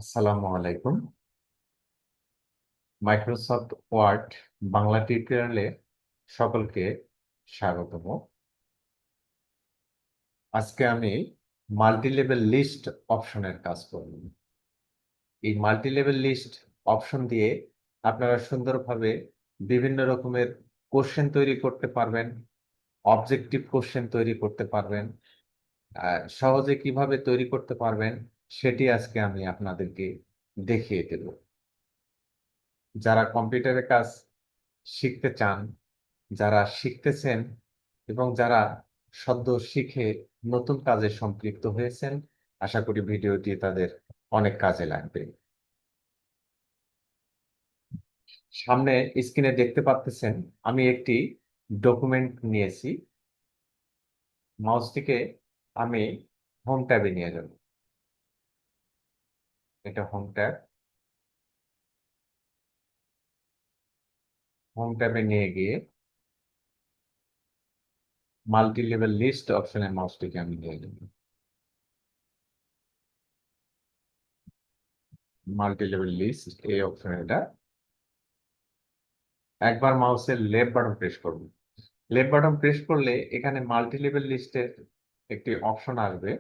আসসালামু আলাইকুম। Microsoft word Bangla টিউটোরিয়ালে সকলকে স্বাগতম। আজকে আমি মাল্টিলেভেল লিস্ট অপশনের কাজ করব। এই মাল্টিলেভেল লিস্ট অপশন দিয়ে আপনারা সুন্দরভাবে বিভিন্ন রকমের কোশ্চেন তৈরি করতে পারবেন, অবজেক্টিভ কোশ্চেন তৈরি করতে পারবেন। সহজে কিভাবে তৈরি করতে পারবেন সেটি আজকে আমি আপনাদেরকে দেখিয়ে দেব। যারা কম্পিউটারের কাজ শিখতে চান, যারা শিখতেছেন এবং যারা সদ্য শিখে নতুন কাজে সম্পৃক্ত হয়েছেন, আশা করি ভিডিওটি তাদের অনেক কাজে লাগবে। সামনে স্ক্রিনে দেখতে পাচ্ছেন আমি একটি ডকুমেন্ট নিয়েছি। মাউসটিকে আমি হোম ট্যাবে নিয়ে যাব। এটা হোম ট্যাব। হোম ট্যাবে নিয়ে গিয়ে মাল্টি লেভেল লিস্ট অপশনে মাউসটিকে আমি নিয়ে যাব। মাল্টি লেভেল লিস্ট এই অপশন, এটা একবার মাউসের লেফট বাটন প্রেস করব। লেফট বাটন প্রেস করলে এখানে মাল্টি লেভেল লিস্টের একটি অপশন আসবে।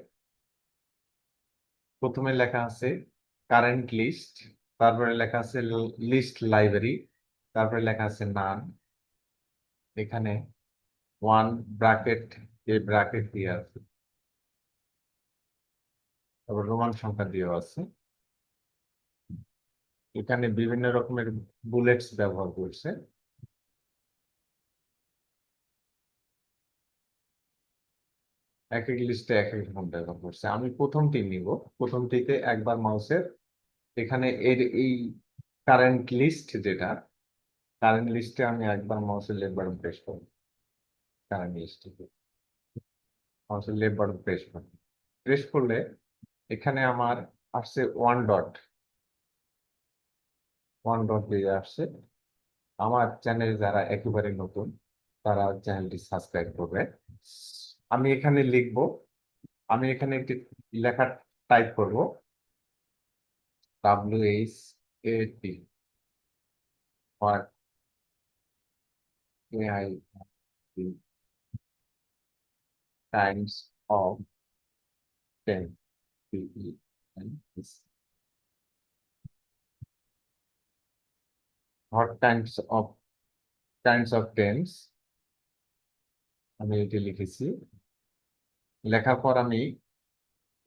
প্রথমে লেখা আছে কারেন্ট লিস্ট, তারপরে লেখা আছে লিস্ট লাইব্রেরি, তারপরে লেখা আছে নান। এখানে ওয়ান ব্র্যাকেট, এই ব্র্যাকেট দিয়ে আছে, তারপর রোমান সংখ্যা দিয়েও আছে। এখানে বিভিন্ন রকমের বুলেটস ব্যবহার করছে। এক এক লিস্টে এক এক রকম ব্যবহার করছে। আমি প্রথমটি নিব। প্রথমটিতে একবার মাউসের এখানে এর এই কারেন্ট লিস্ট, যেটা কারেন্ট লিস্টে আমি একবার মাউসের লেফট বাটন প্রেস করব। কারেন্ট লিস্টে মাউসের লেফট বাটন প্রেস করব। প্রেস করলে এখানে আমার আসছে ওয়ান ডট। ওয়ান ডট দিয়ে আসছে। আমার চ্যানেলে যারা একেবারে নতুন তারা চ্যানেলটি সাবস্ক্রাইব করবে। আমি এখানে লিখব, আমি এখানে একটি লেখা টাইপ করব, WHAT, what AI Times of ten, what Times of tense, আমি এটি লিখেছি। লেখার পর আমি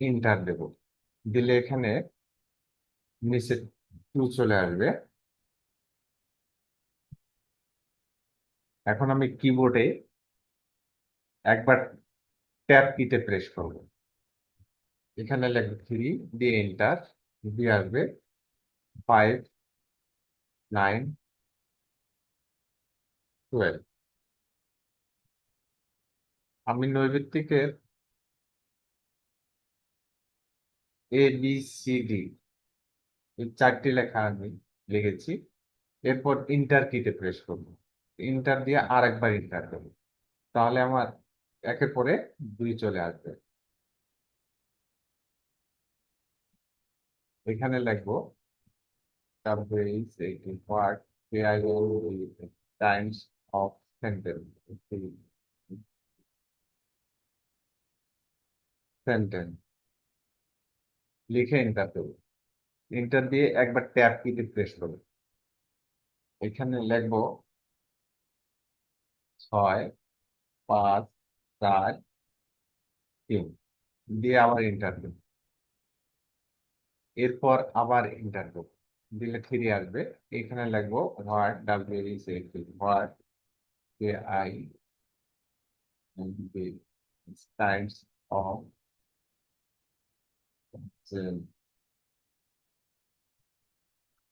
ইন্টার দেব। দিলে এখানে নিচে টু চলে আসবে। এখন আমি কিবোর্ডে একবার ট্যাব কিতে প্রেস করব। এখানে লিখব থ্রি, দিয়ে এন্টার, দিয়ে আসবে ফাইভ, নাইন, টুয়েলভ। আমি নৈর্ব্যক্তিকের ABCD এই চারটি লেখা আমি লিখেছি। এরপর ইন্টার কিতে প্রেস করব। ইন্টার দিয়ে আর একবার ইন্টার করব। তাহলে আমার একের পরে দুই চলে আসবে। এখানে লিখবো what Times of sentence, sentence লিখে এন্টার দেবো। এন্টার দিয়ে একবার ট্যাব কিতে প্রেস করবো। এখানে লিখবো ছয়, পাঁচ, চার, তিন, দিয়ে আবার এন্টার দেবো। এরপর আবার এন্টার দেবো, দিলে ফিরে আসবে। এখানে লিখবো what, what I times of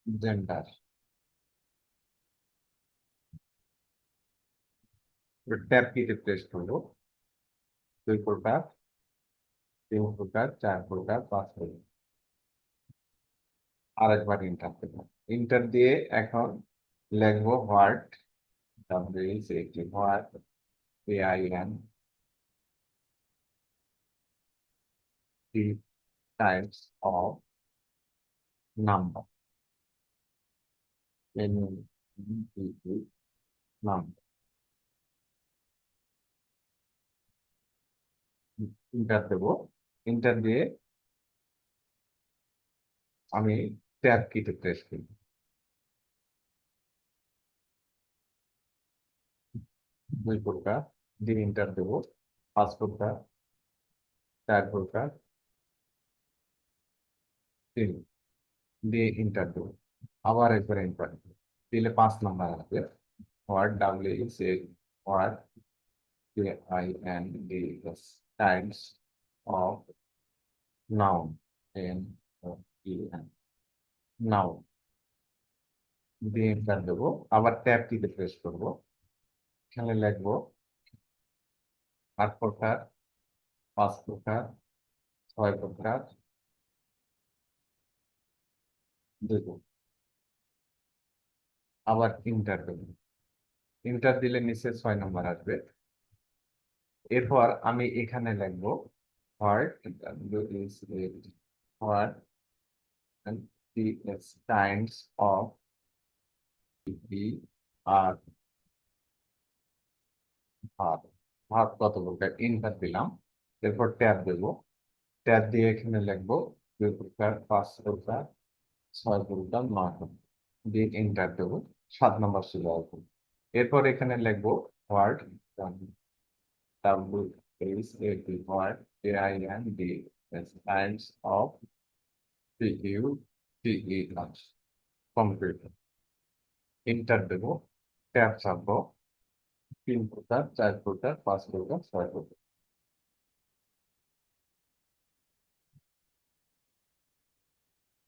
gender. Tab কিতে প্রেস করবো। দুই প্রকার, তিন প্রকার, চার প্রকার, পাঁচ প্রকার। আরেকবার ইন্টার দেবো। ইন্টার দিয়ে এখন লিখবো what, what AIN Times of number, N number, inter দেবো। ইন্টার দিয়ে আমি ট্যাব কিতে প্রেস করি। দুই প্রকার দিয়ে ইন্টার দেবো, পাঁচ প্রকার, চার প্রকার, তিন দিয়ে ইন্টার দেবো, আবার একবার ইন্টার দেবো, দিলে 5 নাম্বার আসবে। What, WH what, KINDS, Times of noun, NOUN, noun দিয়ে ইন্টার দেবো, আবার ট্যাব কিতে প্রেস করবো। এখানে লিখবো 8 প্রকার, 5 প্রকার, 6 প্রকার, 2 প্রকার, আবার ইন্টার দেবো। ইন্টার দিলে নিচে 6 নাম্বার আসবে। এরপর আমি এখানে লিখবো হোয়াট, হোয়াট টাইমস অফ আর ভাত, ভাত কত প্রকার, ইন্টার দিলাম। এরপর ট্যাব দেবো, ট্যাব দিয়ে এখানে লিখবো 2 প্রকার, 5 প্রকার, 6 প্রকার, 9 প্রকার দিয়ে এন্টার দেবো। 7 নাম্বার ছিল অল্প। এরপর এখানে লিখবো what, WH what, KIND Times of CUTER, computer. Enter দেবো, ট্যাব ছাপবো, 3 প্রকার, 4 প্রকার, 5 প্রকার, 6 প্রকার।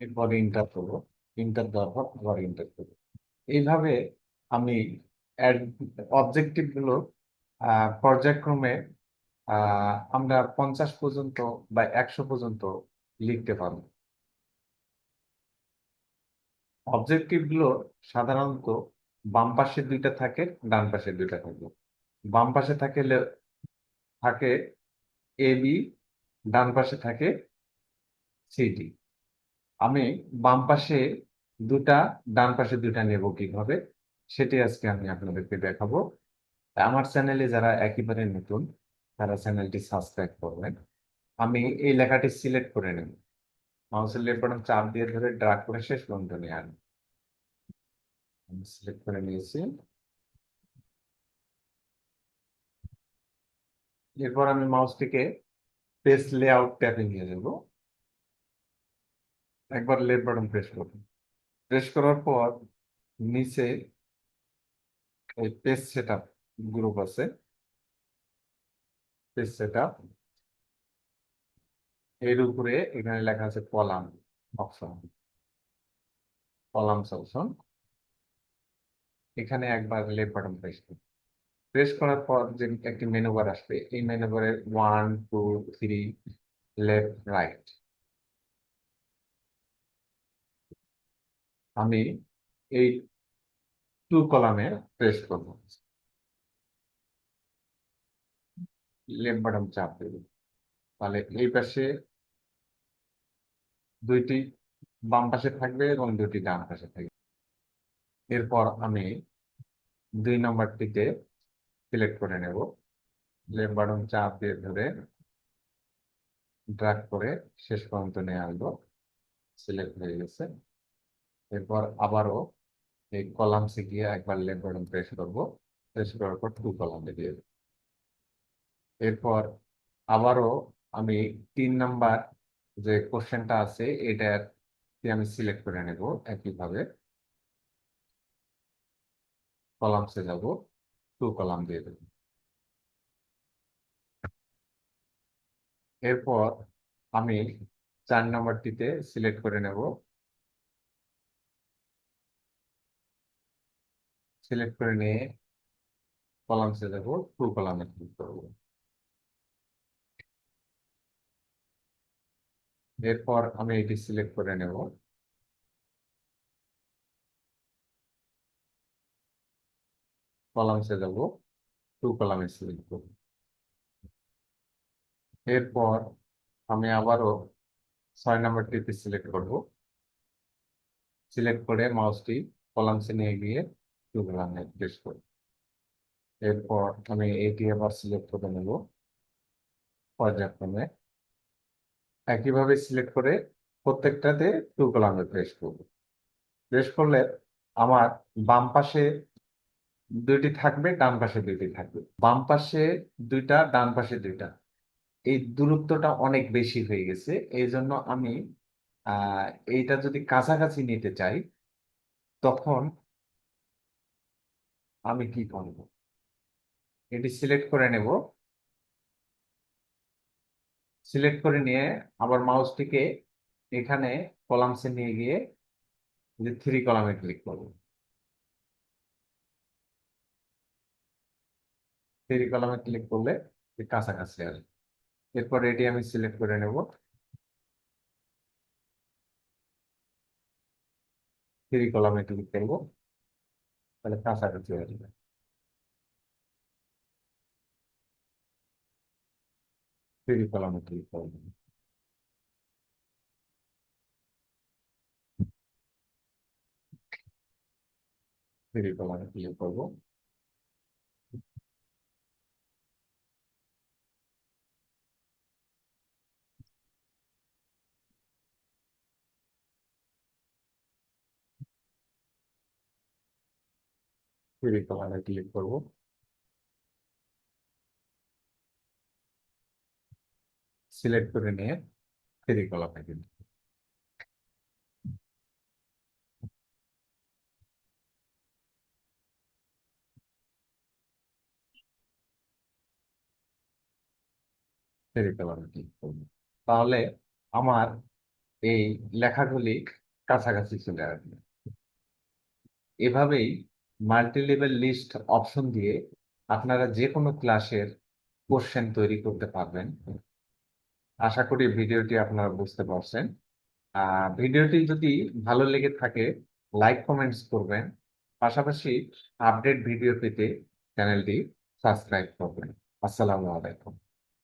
এরপরে ইন্টার করবো, ইন্টার দেওয়ার পর আবার ইন্টার করবো। এইভাবে আমি অবজেক্টিভ গুলো পর্যায়ক্রমে আমরা 50 পর্যন্ত বা 100 পর্যন্ত লিখতে পারবো। অবজেক্টিভ গুলো সাধারণত বাম পাশে 2টা থাকে, ডান পাশে 2টা থাকে। বাম পাশে থাকে AB, ডান পাশে থাকে CD। আমি বাম পাশে 2টা, ডান পাশে 2টা নেব কিভাবে, সেটি আজকে আমি আপনাদেরকে দেখাবো। আমার চ্যানেলে যারা একেবারে নতুন, তারা চ্যানেলটি সাবস্ক্রাইব করবেন। আমি এই লেখাটি সিলেক্ট করে নেব, মাউসের লেফট বাটন চাপ দিয়ে ধরে ড্রাগ করে শেষ পর্যন্ত নিয়ে আনবো। আমি সিলেক্ট করে নিয়েছি। এরপর আমি মাউসটিকে পেজ লেআউট ট্যাবে নিয়ে যাব। একবার লেফট বাটন প্রেস করব, প্রেস করার পর নিচে এই পেজ সেটআপ গ্রুপ আছে, পেজ সেটআপ এর উপরে এখানে লেখা আছে কলাম অপশন, কলামস অপশন। এখানে একবার লেফট বাটন প্রেস করব, প্রেস করার পর যে একটি মেনু বার আসবে, এই মেনু বারে 1 2 3 লেফট রাইট, আমি এই 2 কলামে প্রেস করব, লেফট বাটন চাপ দেব। তাহলে এই পাশে 2টি বাম পাশে থাকবে এবং 2টি ডান পাশে থাকবে। এরপর আমি 2 নম্বরটিতে সিলেক্ট করে নেব, লেফট বাটন চাপ দিয়ে ধরে ড্র্যাগ করে শেষ পর্যন্ত নিয়ে আসবো, সিলেক্ট হয়ে গেছে। এরপর আবারও এই কলামসে গিয়ে একবার লেফট বাটন প্রেস করব, প্রেস করার পর 2 কলামে দিয়ে দেব। এরপর আবারও আমি 3 নাম্বার যে কোশ্চেনটা আছে এটার আমি সিলেক্ট করে নেব, একইভাবে কলামসে যাব, 2 কলাম দিয়ে দেব। এরপর আমি 4 নম্বরটিতে সিলেক্ট করে নেব, সিলেক্ট করে নিয়ে কলামসে যাব, 2 কলামে ক্লিক করব। এরপর আমি এটি সিলেক্ট করে নেব, কলামসে যাব, 2 কলামে সিলেক্ট করব। এরপর আমি আবারও 6 নম্বরটিতে সিলেক্ট করব, সিলেক্ট করে মাউসটি কলামসে নিয়ে গিয়ে টু কলামে প্রেস করি। এরপর আমি এটি আবার সিলেক্ট করে নেব পর্যায়ক্রমে। একইভাবে সিলেক্ট করে প্রত্যেকটাতে টু কলামে প্রেস করব। প্রেস করলে আমার বাম পাশে দুইটি থাকবে, ডান পাশে দুইটি থাকবে। বাম পাশে দুইটা, ডান পাশে দুইটা, এই দূরত্বটা অনেক বেশি হয়ে গেছে। এই জন্য আমি আহ এইটা যদি কাছাকাছি নিতে চাই, তখন আমি কি করব? এটি সিলেক্ট করে নেব। সিলেক্ট করে নিয়ে আবার মাউসটিকে এখানে কলামসে নিয়ে গিয়ে যে থ্রি কলামে ক্লিক করব। থ্রি কলামে ক্লিক করলে কাছাকাছি আসবে। এরপর এটি আমি সিলেক্ট করে নেব, থ্রি কলামে ক্লিক করব, তাহলে কাছাকাছি আসবে। থ্রি কলামে ক্লিক করব, থ্রি কলামে ক্লিক করব, থ্রি কলামে ক্লিক করব, সিলেক্ট করে নিয়ে থ্রি কলামে ক্লিক। থ্রি কলামে ক্লিক করব, তাহলে আমার এই লেখাগুলি কাছাকাছি চলে আসবে। এভাবেই মাল্টি লেভেল লিস্ট অপশন দিয়ে আপনারা যে কোনো ক্লাসের কোশ্চেন তৈরি করতে পারবেন। আশা করি ভিডিওটি আপনারা বুঝতে পারছেন। ভিডিওটি যদি ভালো লেগে থাকে, লাইক কমেন্টস করবেন। পাশাপাশি আপডেট ভিডিও পেতে চ্যানেলটি সাবস্ক্রাইব করবেন। আসসালামু আলাইকুম।